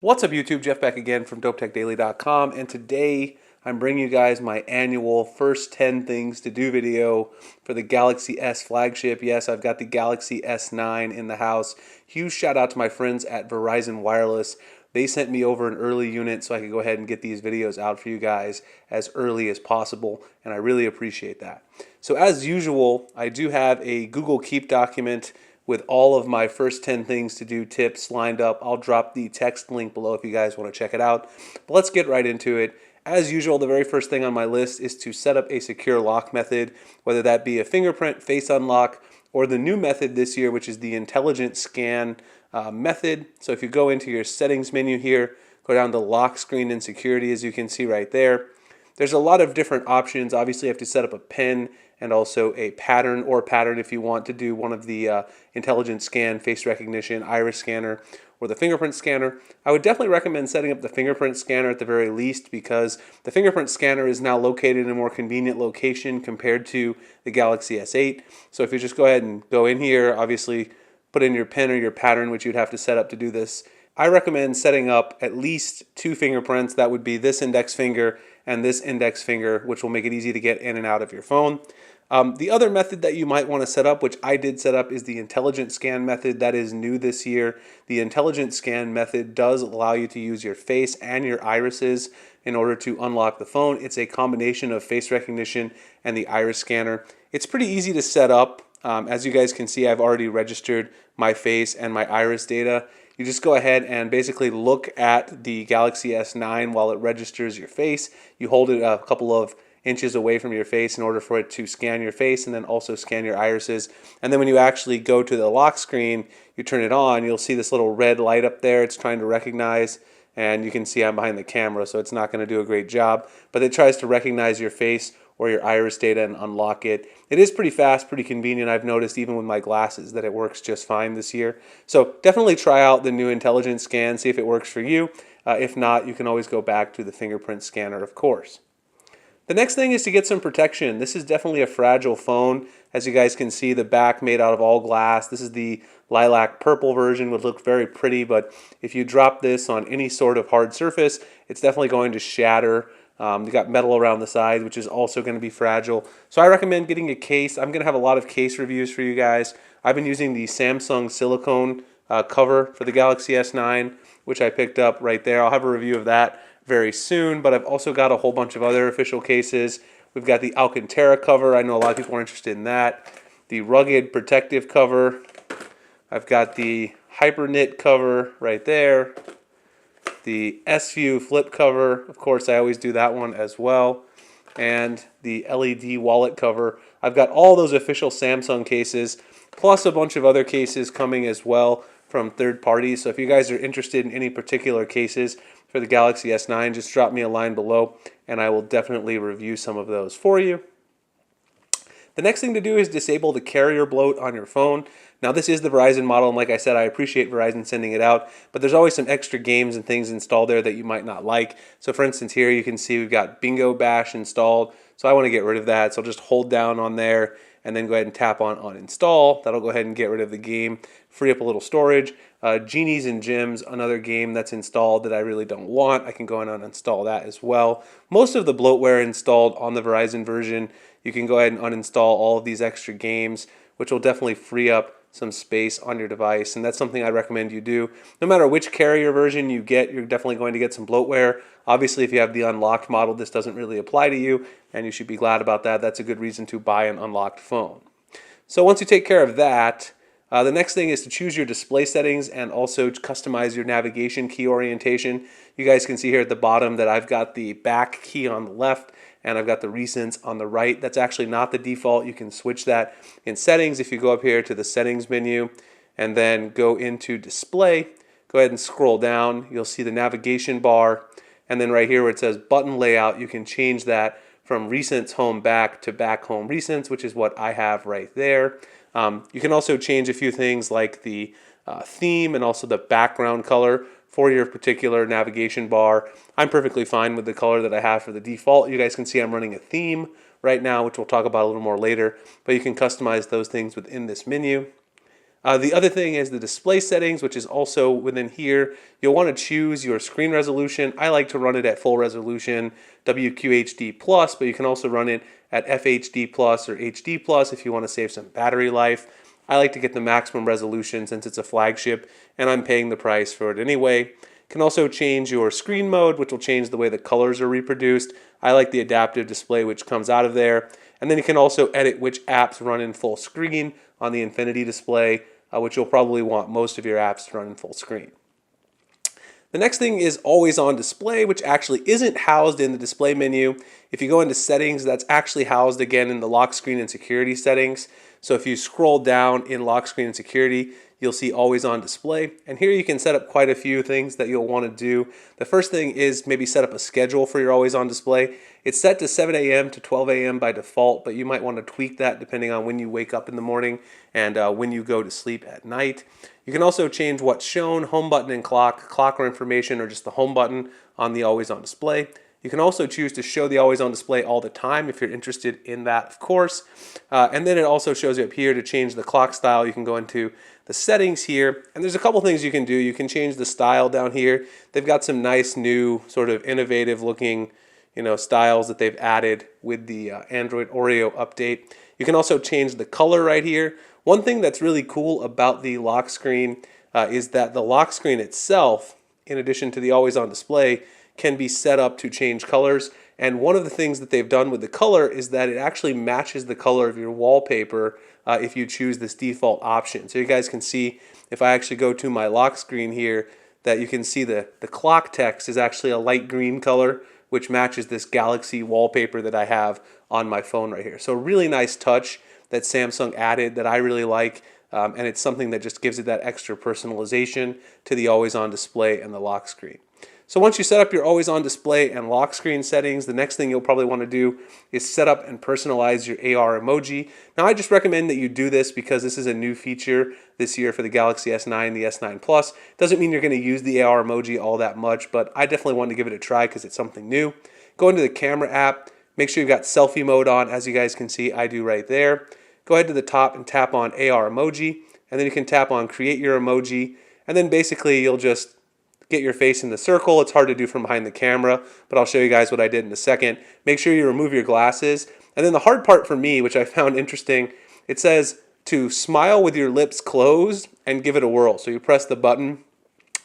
What's up YouTube, Jeff back again from DopeTechDaily.com, and today I'm bringing you guys my annual first 10 things to do video for the Galaxy S flagship. Yes, I've got the Galaxy S9 in the house. Huge shout out to my friends at Verizon Wireless. They sent me over an early unit so I could go ahead and get these videos out for you guys as early as possible, and I really appreciate that. So as usual, I do have a Google Keep document with all of my first 10 things to do tips lined up. I'll drop the text link below if you guys want to check it out. But let's get right into it. As usual, the very first thing on my list is to set up a secure lock method, whether that be a fingerprint, face unlock, or the new method this year, which is the intelligent scan method. So if you go into your settings menu here, go down to lock screen and security, as you can see right there. There's a lot of different options. Obviously, you have to set up a PIN and also a pattern if you want to do one of the intelligent scan, face recognition, iris scanner, or the fingerprint scanner. I would definitely recommend setting up the fingerprint scanner at the very least, because the fingerprint scanner is now located in a more convenient location compared to the Galaxy S8. So if you just go ahead and go in here, obviously put in your PIN or your pattern, which you'd have to set up to do this. I recommend setting up at least two fingerprints. That would be this index finger and this index finger, which will make it easy to get in and out of your phone. The other method that you might want to set up, which I did set up, is the intelligent scan method. That is new this year. The intelligent scan method does allow you to use your face and your irises in order to unlock the phone. It's a combination of face recognition and the iris scanner. It's pretty easy to set up. As you guys can see, I've already registered my face and my iris data. You just go ahead and basically look at the Galaxy S9 while it registers your face. You hold it a couple of inches away from your face in order for it to scan your face and then also scan your irises. And then when you actually go to the lock screen, you turn it on, you'll see this little red light up there. It's trying to recognize, and you can see I'm behind the camera, so it's not going to do a great job, but it tries to recognize your face or your iris data and unlock it. It is pretty fast, pretty convenient. I've noticed even with my glasses that it works just fine this year. So definitely try out the new intelligent scan, see if it works for you. If not, you can always go back to the fingerprint scanner, of course. The next thing is to get some protection. This is definitely a fragile phone. As you guys can see, the back made out of all glass. This is the lilac purple version, would look very pretty, but if you drop this on any sort of hard surface, it's definitely going to shatter. You got metal around the side, which is also going to be fragile. So I recommend getting a case. I'm going to have a lot of case reviews for you guys. I've been using the Samsung silicone cover for the Galaxy S9, which I picked up right there. I'll have a review of that very soon, but I've also got a whole bunch of other official cases. We've got the Alcantara cover. I know a lot of people are interested in that. The rugged protective cover. I've got the Hyper Knit cover right there. The S-View flip cover, of course I always do that one as well, and the LED wallet cover. I've got all those official Samsung cases, plus a bunch of other cases coming as well from third parties. So if you guys are interested in any particular cases for the Galaxy S9, just drop me a line below and I will definitely review some of those for you. The next thing to do is disable the carrier bloat on your phone. Now this is the Verizon model, and like I said, I appreciate Verizon sending it out, but there's always some extra games and things installed there that you might not like. So for instance, here you can see we've got Bingo Bash installed, so I want to get rid of that. So I'll just hold down on there and then go ahead and tap on uninstall. That'll go ahead and get rid of the game, free up a little storage. Genies and Gems, another game that's installed that I really don't want. I can go and uninstall that as well. Most of the bloatware installed on the Verizon version, you can go ahead and uninstall all of these extra games, which will definitely free up some space on your device, and that's something I recommend you do. No matter which carrier version you get, you're definitely going to get some bloatware. Obviously, if you have the unlocked model, this doesn't really apply to you, and you should be glad about that. That's a good reason to buy an unlocked phone. So once you take care of that, the next thing is to choose your display settings and also customize your navigation key orientation. You guys can see here at the bottom that I've got the back key on the left and I've got the recents on the right. That's actually not the default. You can switch that in settings. If you go up here to the settings menu and then go into display, go ahead and scroll down. You'll see the navigation bar, and then right here where it says button layout, you can change that from recents home back to back home recents, which is what I have right there. You can also change a few things like the theme and also the background color for your particular navigation bar. I'm perfectly fine with the color that I have for the default. You guys can see I'm running a theme right now, which we'll talk about a little more later, but you can customize those things within this menu. The other thing is the display settings, which is also within here. You'll want to choose your screen resolution. I like to run it at full resolution, WQHD+, but you can also run it at FHD Plus or HD Plus if you want to save some battery life. I like to get the maximum resolution since it's a flagship and I'm paying the price for it anyway. You can also change your screen mode, which will change the way the colors are reproduced. I like the adaptive display which comes out of there. And then you can also edit which apps run in full screen on the infinity display, which you'll probably want most of your apps to run in full screen. The next thing is always on display, which actually isn't housed in the display menu. If you go into settings, that's actually housed again in the lock screen and security settings. So if you scroll down in lock screen and security, you'll see always on display. And here you can set up quite a few things that you'll want to do. The first thing is maybe set up a schedule for your always on display. It's set to 7 a.m. to 12 a.m. by default, but you might want to tweak that depending on when you wake up in the morning and when you go to sleep at night. You can also change what's shown, home button and clock or information, or just the home button on the always on display. You can also choose to show the always on display all the time if you're interested in that, of course. And then it also shows you up here to change the clock style. You can go into the settings here, and there's a couple things you can do. You can change the style down here. They've got some nice new sort of innovative looking styles that they've added with the Android Oreo update. You can also change the color right here. One thing that's really cool about the lock screen is that the lock screen itself, in addition to the always on display, can be set up to change colors. And one of the things that they've done with the color is that it actually matches the color of your wallpaper if you choose this default option. So you guys can see, if I actually go to my lock screen here, that you can see the clock text is actually a light green color, which matches this Galaxy wallpaper that I have on my phone right here. So a really nice touch that Samsung added that I really like, and it's something that just gives it that extra personalization to the always on display and the lock screen. So once you set up your always on display and lock screen settings, the next thing you'll probably want to do is set up and personalize your AR emoji. Now I just recommend that you do this because this is a new feature this year for the Galaxy S9, the S9 Plus. Doesn't mean you're going to use the AR emoji all that much, but I definitely want to give it a try because it's something new. Go into the camera app, make sure you've got selfie mode on. As you guys can see, I do right there. Go ahead to the top and tap on AR emoji, and then you can tap on create your emoji, and then basically you'll just get your face in the circle. It's hard to do from behind the camera, but I'll show you guys what I did in a second. Make sure you remove your glasses. And then the hard part for me, which I found interesting, it says to smile with your lips closed and give it a whirl. So you press the button.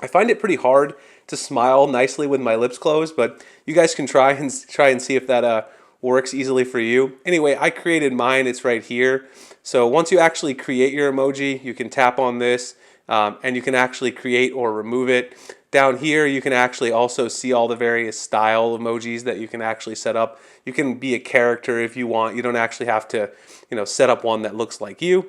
I find it pretty hard to smile nicely with my lips closed, but you guys can try and see if that works easily for you. Anyway, I created mine. It's right here. So once you actually create your emoji, you can tap on this and you can actually create or remove it. Down here, you can actually also see all the various style emojis that you can actually set up. You can be a character if you want. You don't actually have to, set up one that looks like you.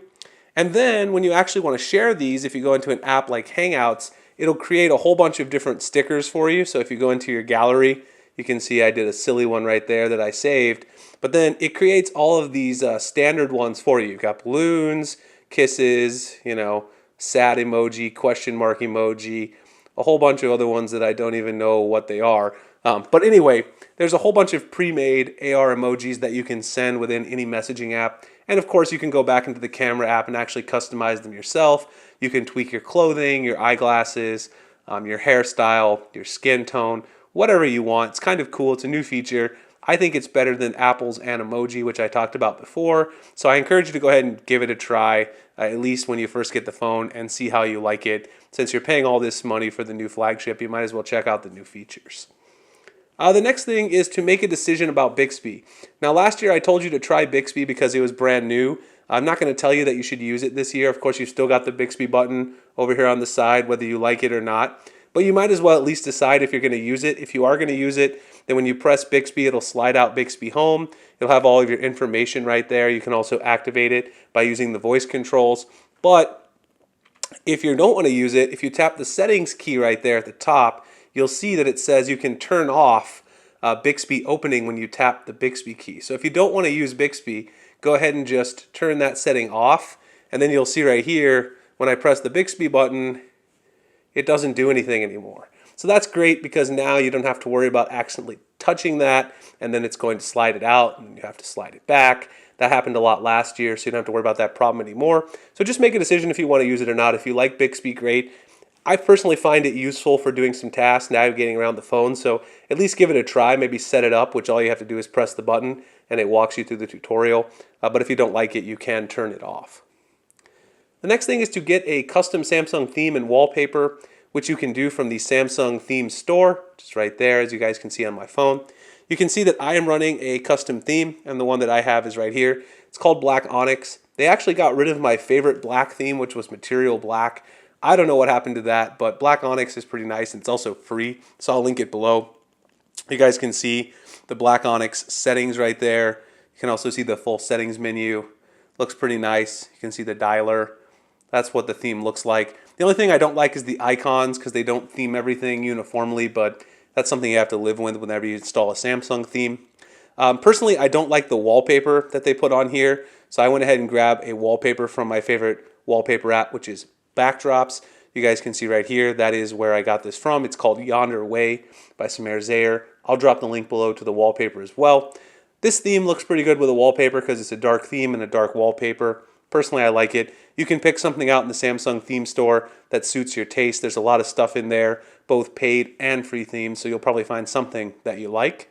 And then when you actually want to share these, if you go into an app like Hangouts, it'll create a whole bunch of different stickers for you. So if you go into your gallery, you can see I did a silly one right there that I saved. But then it creates all of these standard ones for you. You've got balloons, kisses, sad emoji, question mark emoji, a whole bunch of other ones that I don't even know what they are. But anyway, there's a whole bunch of pre-made AR emojis that you can send within any messaging app. And of course, you can go back into the camera app and actually customize them yourself. You can tweak your clothing, your eyeglasses, your hairstyle, your skin tone, whatever you want. It's kind of cool. It's a new feature. I think it's better than Apple's Emoji, which I talked about before. So I encourage you to go ahead and give it a try, at least when you first get the phone, and see how you like it. Since you're paying all this money for the new flagship, you might as well check out the new features. The next thing is to make a decision about Bixby. Now last year I told you to try Bixby because it was brand new. I'm not going to tell you that you should use it this year. Of course, you've still got the Bixby button over here on the side, whether you like it or not. But you might as well at least decide if you're going to use it. If you are going to use it, then when you press Bixby, it'll slide out Bixby Home. You'll have all of your information right there. You can also activate it by using the voice controls. But if you don't want to use it, if you tap the settings key right there at the top, you'll see that it says you can turn off Bixby opening when you tap the Bixby key. So if you don't want to use Bixby, go ahead and just turn that setting off. And then you'll see right here, when I press the Bixby button, it doesn't do anything anymore. So that's great because now you don't have to worry about accidentally touching that and then it's going to slide it out and you have to slide it back. That happened a lot last year, so you don't have to worry about that problem anymore. So just make a decision if you want to use it or not. If you like Bixby, great. I personally find it useful for doing some tasks, navigating around the phone, so at least give it a try. Maybe set it up, which all you have to do is press the button and it walks you through the tutorial. But if you don't like it, you can turn it off. The next thing is to get a custom Samsung theme and wallpaper, which you can do from the Samsung theme store, just right there, as you guys can see on my phone. You can see that I am running a custom theme, and the one that I have is right here. It's called Black Onyx. They actually got rid of my favorite black theme, which was Material Black. I don't know what happened to that, but Black Onyx is pretty nice, and it's also free, so I'll link it below. You guys can see the Black Onyx settings right there. You can also see the full settings menu. Looks pretty nice. You can see the dialer. That's what the theme looks like. The only thing I don't like is the icons, because they don't theme everything uniformly, but that's something you have to live with whenever you install a Samsung theme. Personally, I don't like the wallpaper that they put on here, so I went ahead and grabbed a wallpaper from my favorite wallpaper app, which is Backdrops. You guys can see right here, that is where I got this from. It's called Yonder Way by Samir Zayer. I'll drop the link below to the wallpaper as well. This theme looks pretty good with a wallpaper because it's a dark theme and a dark wallpaper. Personally, I like it. You can pick something out in the Samsung theme store that suits your taste. There's a lot of stuff in there, both paid and free themes, so you'll probably find something that you like.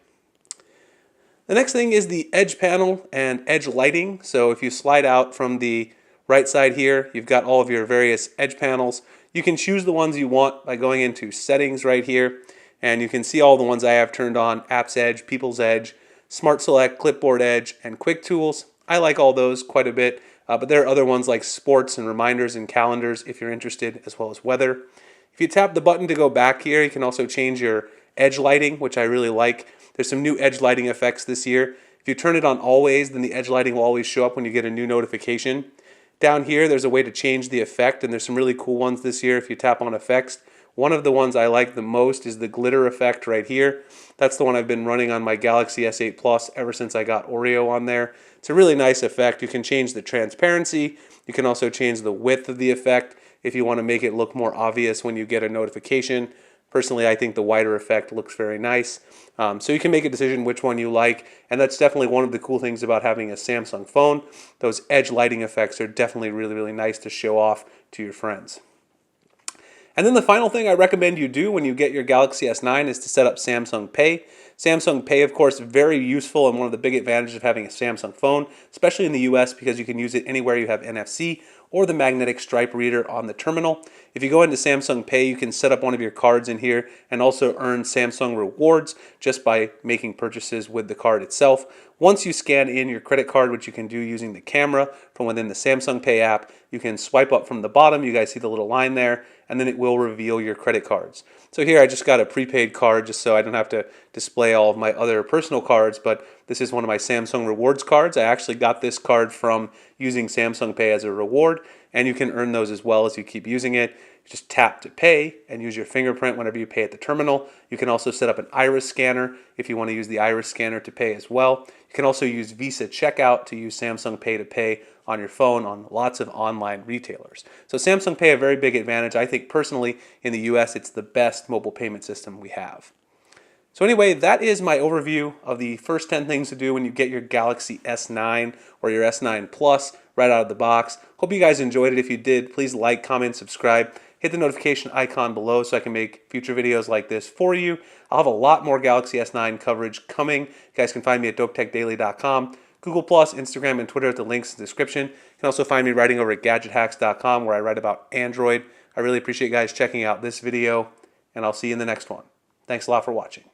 The next thing is the edge panel and edge lighting. So if you slide out from the right side here, you've got all of your various edge panels. You can choose the ones you want by going into settings right here, and you can see all the ones I have turned on: Apps Edge, People's Edge, Smart Select, Clipboard Edge, and Quick Tools. I like all those quite a bit, but there are other ones like Sports and Reminders and Calendars if you're interested, as well as Weather. If you tap the button to go back here, you can also change your edge lighting, which I really like. There's some new edge lighting effects this year. If you turn it on always, then the edge lighting will always show up when you get a new notification. Down here, there's a way to change the effect, and there's some really cool ones this year if you tap on effects. One of the ones I like the most is the glitter effect right here. That's the one I've been running on my Galaxy S8 Plus ever since I got Oreo on there. It's a really nice effect. You can change the transparency. You can also change the width of the effect if you want to make it look more obvious when you get a notification. Personally, I think the wider effect looks very nice. So you can make a decision which one you like, and that's definitely one of the cool things about having a Samsung phone. Those edge lighting effects are definitely really, really nice to show off to your friends. And then the final thing I recommend you do when you get your Galaxy S9 is to set up Samsung Pay. Samsung Pay, of course, very useful and one of the big advantages of having a Samsung phone, especially in the US, because you can use it anywhere you have NFC or the magnetic stripe reader on the terminal. If you go into Samsung Pay, you can set up one of your cards in here and also earn Samsung rewards just by making purchases with the card itself. Once you scan in your credit card, which you can do using the camera from within the Samsung Pay app, you can swipe up from the bottom. You guys see the little line there, and then it will reveal your credit cards. So here I just got a prepaid card just so I don't have to display all of my other personal cards, but this is one of my Samsung Rewards cards. I actually got this card from using Samsung Pay as a reward, and you can earn those as well as you keep using it. You just tap to pay and use your fingerprint whenever you pay at the terminal. You can also set up an iris scanner if you want to use the iris scanner to pay as well. You can also use Visa Checkout to use Samsung Pay to pay on your phone on lots of online retailers. So Samsung Pay, a very big advantage. I think personally in the US it's the best mobile payment system we have. So anyway, that is my overview of the first 10 things to do when you get your Galaxy S9 or your S9 Plus right out of the box. Hope you guys enjoyed it. If you did, please like, comment, subscribe. Hit the notification icon below so I can make future videos like this for you. I'll have a lot more Galaxy S9 coverage coming. You guys can find me at dopetechdaily.com, Google+, Instagram, and Twitter at the links in the description. You can also find me writing over at gadgethacks.com where I write about Android. I really appreciate you guys checking out this video, and I'll see you in the next one. Thanks a lot for watching.